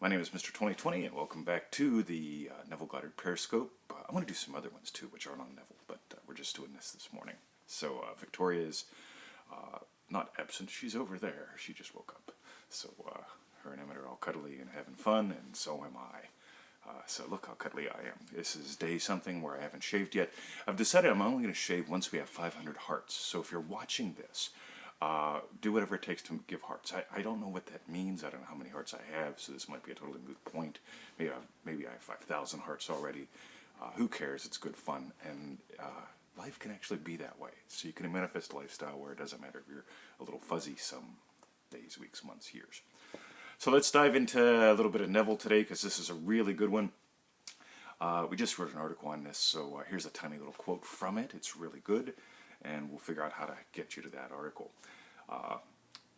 My name is Mr. 2020 and welcome back to the Neville Goddard Periscope. I want to do some other ones too which aren't on Neville, but we're just doing this morning. So Victoria is not absent, she's over there. She just woke up. So her and Emmett are all cuddly and having fun, and so am I. So look how cuddly I am. This is day something where I haven't shaved yet. I've decided I'm only going to shave once we have 500 hearts. So if you're watching this, do whatever it takes to give hearts. I don't know what that means. I don't know how many hearts I have, so this might be a totally moot point. Maybe I have 5,000 hearts already. Who cares? It's good fun, and life can actually be that way. So you can manifest a lifestyle where it doesn't matter if you're a little fuzzy some days, weeks, months, years. So let's dive into a little bit of Neville today, because this is a really good one. We just wrote an article on this, so here's a tiny little quote from it. It's really good, and we'll figure out how to get you to that article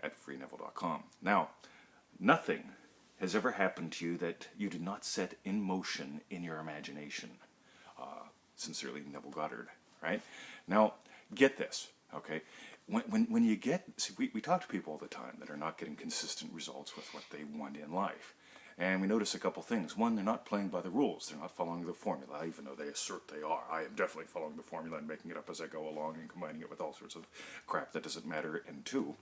at freeneville.com. Now, nothing has ever happened to you that you did not set in motion in your imagination. Sincerely, Neville Goddard, right? Now, get this, okay? When you get, see, we talk to people all the time that are not getting consistent results with what they want in life. And we notice a couple things. One, they're not playing by the rules. They're not following the formula, even though they assert they are. I am definitely following the formula and making it up as I go along and combining it with all sorts of crap that doesn't matter. And two,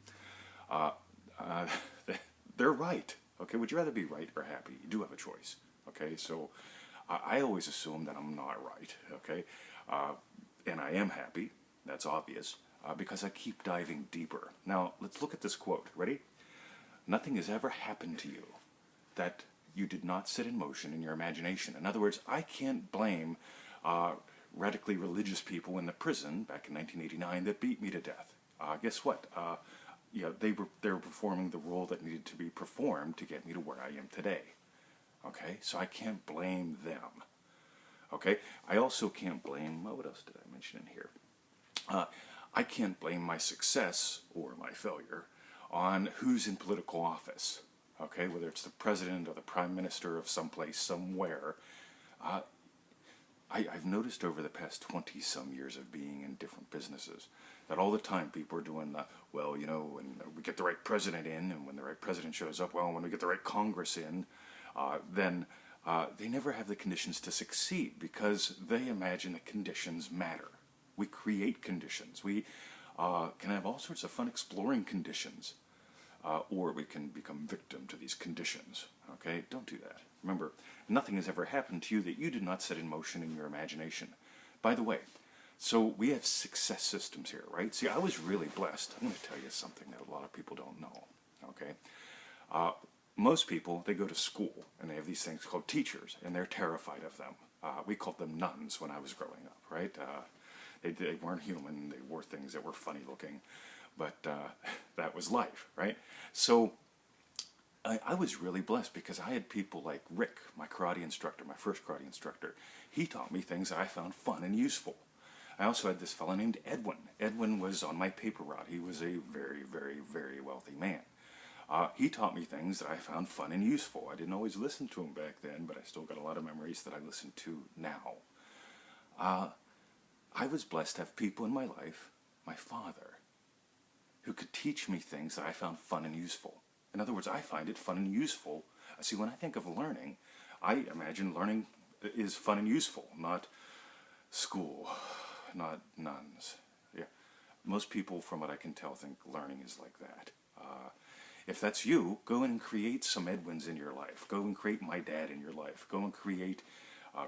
they're right. Okay, would you rather be right or happy? You do have a choice. Okay, so I always assume that I'm not right. Okay, and I am happy. That's obvious because I keep diving deeper. Now, let's look at this quote. Ready? Nothing has ever happened to you that you did not set in motion in your imagination. In other words, I can't blame radically religious people in the prison back in 1989 that beat me to death. Guess what? They were performing the role that needed to be performed to get me to where I am today. Okay, so I can't blame them. Okay, I also can't blame, what else did I mention in here? I can't blame my success or my failure on who's in political office. Okay, whether it's the president or the prime minister of someplace, somewhere. I've noticed over the past 20-some years of being in different businesses that all the time people are doing the, well, you know, when we get the right president in, and when the right president shows up, well, when we get the right Congress in, then they never have the conditions to succeed because they imagine that conditions matter. We create conditions. We can have all sorts of fun exploring conditions. Or we can become victim to these conditions. Okay, don't do that. Remember, nothing has ever happened to you that you did not set in motion in your imagination. By the way, so we have success systems here, right? See, I was really blessed. I'm going to tell you something that a lot of people don't know. Okay, most people, they go to school and they have these things called teachers, and they're terrified of them. We called them nuns when I was growing up, right? They weren't human. They wore things that were funny looking. But that was life, right? So I was really blessed because I had people like Rick, my karate instructor, my first karate instructor. He taught me things that I found fun and useful. I also had this fellow named Edwin. Edwin was on my paper route. He was a very, very, very wealthy man. He taught me things that I found fun and useful. I didn't always listen to him back then, but I still got a lot of memories that I listen to now. I was blessed to have people in my life, my father, who could teach me things that I found fun and useful. In other words, I find it fun and useful. See, when I think of learning, I imagine learning is fun and useful, not school, not nuns. Yeah, most people, from what I can tell, think learning is like that. If that's you, go in and create some Edwins in your life. Go and create my dad in your life. Go and create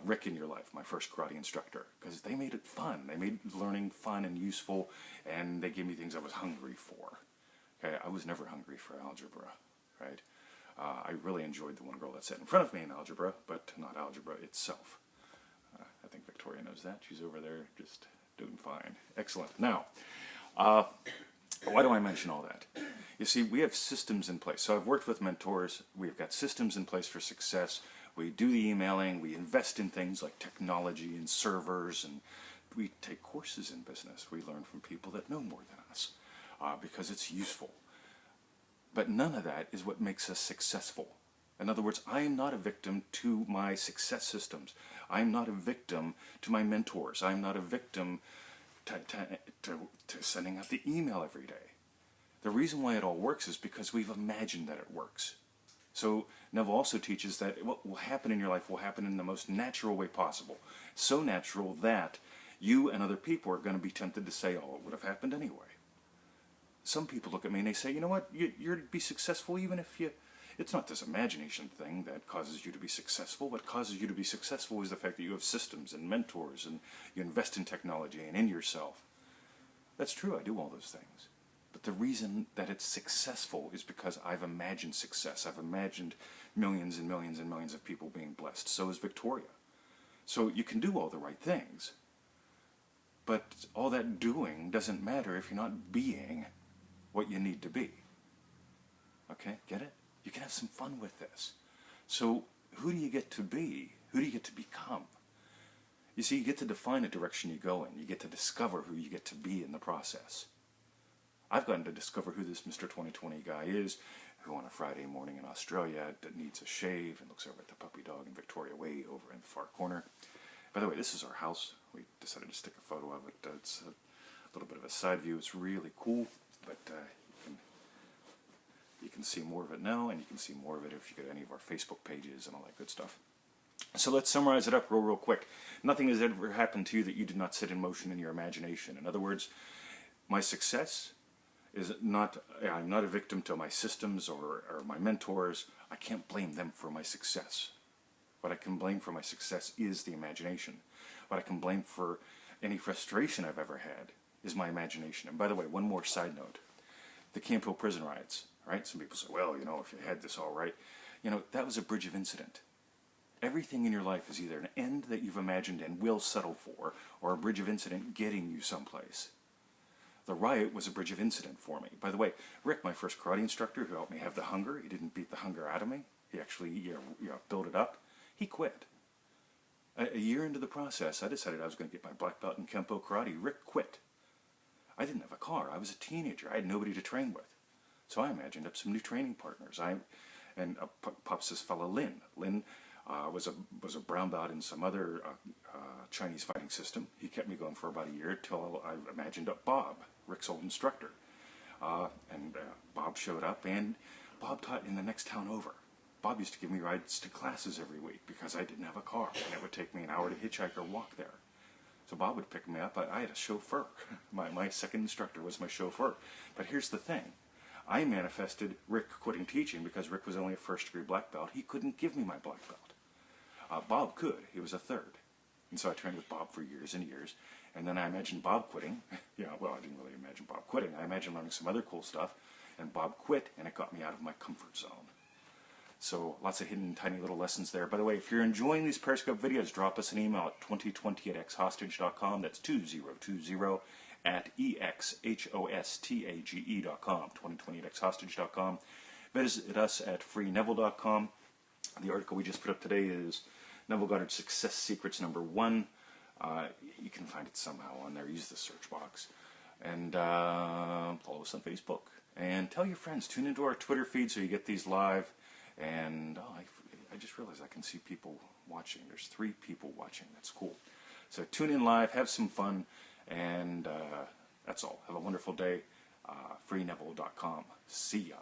Rick in your life, my first karate instructor, because they made it fun. They made learning fun and useful, and they gave me things I was hungry for. Okay, I was never hungry for algebra, right? I really enjoyed the one girl that sat in front of me in algebra, but not algebra itself. I think Victoria knows that. She's over there just doing fine. Excellent. Now, why do I mention all that? You see, we have systems in place. So I've worked with mentors. We've got systems in place for success. We do the emailing, we invest in things like technology and servers, and we take courses in business. We learn from people that know more than us because it's useful. But none of that is what makes us successful. In other words, I am not a victim to my success systems. I am not a victim to my mentors. I am not a victim to sending out the email every day. The reason why it all works is because we've imagined that it works. So Neville also teaches that what will happen in your life will happen in the most natural way possible. So natural that you and other people are going to be tempted to say, oh, it would have happened anyway. Some people look at me and they say, you know what, you're to be successful even if you... It's not this imagination thing that causes you to be successful. What causes you to be successful is the fact that you have systems and mentors and you invest in technology and in yourself. That's true, I do all those things. But the reason that it's successful is because I've imagined success. I've imagined millions and millions and millions of people being blessed. So is Victoria. So you can do all the right things. But all that doing doesn't matter if you're not being what you need to be. Okay, get it? You can have some fun with this. So who do you get to be? Who do you get to become? You see, you get to define the direction you go in. You get to discover who you get to be in the process. I've gotten to discover who this Mr. 2020 guy is, who on a Friday morning in Australia needs a shave and looks over at the puppy dog and Victoria way over in the far corner. By the way, this is our house. We decided to stick a photo of it. It's a little bit of a side view. It's really cool, but you can see more of it now, and you can see more of it if you go to any of our Facebook pages and all that good stuff. So let's summarize it up real quick. Nothing has ever happened to you that you did not set in motion in your imagination. In other words, my success is not, I'm not a victim to my systems or my mentors. I can't blame them for my success. What I can blame for my success is the imagination. What I can blame for any frustration I've ever had is my imagination. And by the way, one more side note. The Camp Hill prison riots, right? Some people say, well, you know, if you had this all right. You know, that was a bridge of incident. Everything in your life is either an end that you've imagined and will settle for, or a bridge of incident getting you someplace. The riot was a bridge of incident for me. By the way, Rick, my first karate instructor who helped me have the hunger, he didn't beat the hunger out of me. He actually built it up. He quit. A year into the process, I decided I was going to get my black belt in Kempo karate. Rick quit. I didn't have a car. I was a teenager. I had nobody to train with. So I imagined up some new training partners. Pops this fellow Lin. Lin was a brown belt in some other Chinese fighting system. He kept me going for about a year until I imagined up Bob, Rick's old instructor. Bob showed up, and Bob taught in the next town over. Bob used to give me rides to classes every week because I didn't have a car, and it would take me an hour to hitchhike or walk there. So Bob would pick me up. I had a chauffeur. My second instructor was my chauffeur. But here's the thing. I manifested Rick quitting teaching because Rick was only a first-degree black belt. He couldn't give me my black belt. Bob could. He was a third. And so I trained with Bob for years and years. And then I imagined Bob quitting. Well, I didn't really imagine Bob quitting. I imagined learning some other cool stuff. And Bob quit, and it got me out of my comfort zone. So lots of hidden tiny little lessons there. By the way, if you're enjoying these Periscope videos, drop us an email at 2020@xhostage.com. That's 2020@exhostage.com. 2020@xhostage.com. Visit us at freeneville.com. The article we just put up today is Neville Goddard Success Secrets #1. You can find it somehow on there. Use the search box. And follow us on Facebook. And tell your friends. Tune into our Twitter feed so you get these live. And I just realized I can see people watching. There's 3 people watching. That's cool. So tune in live, have some fun, and that's all. Have a wonderful day. Freeneville.com. See ya.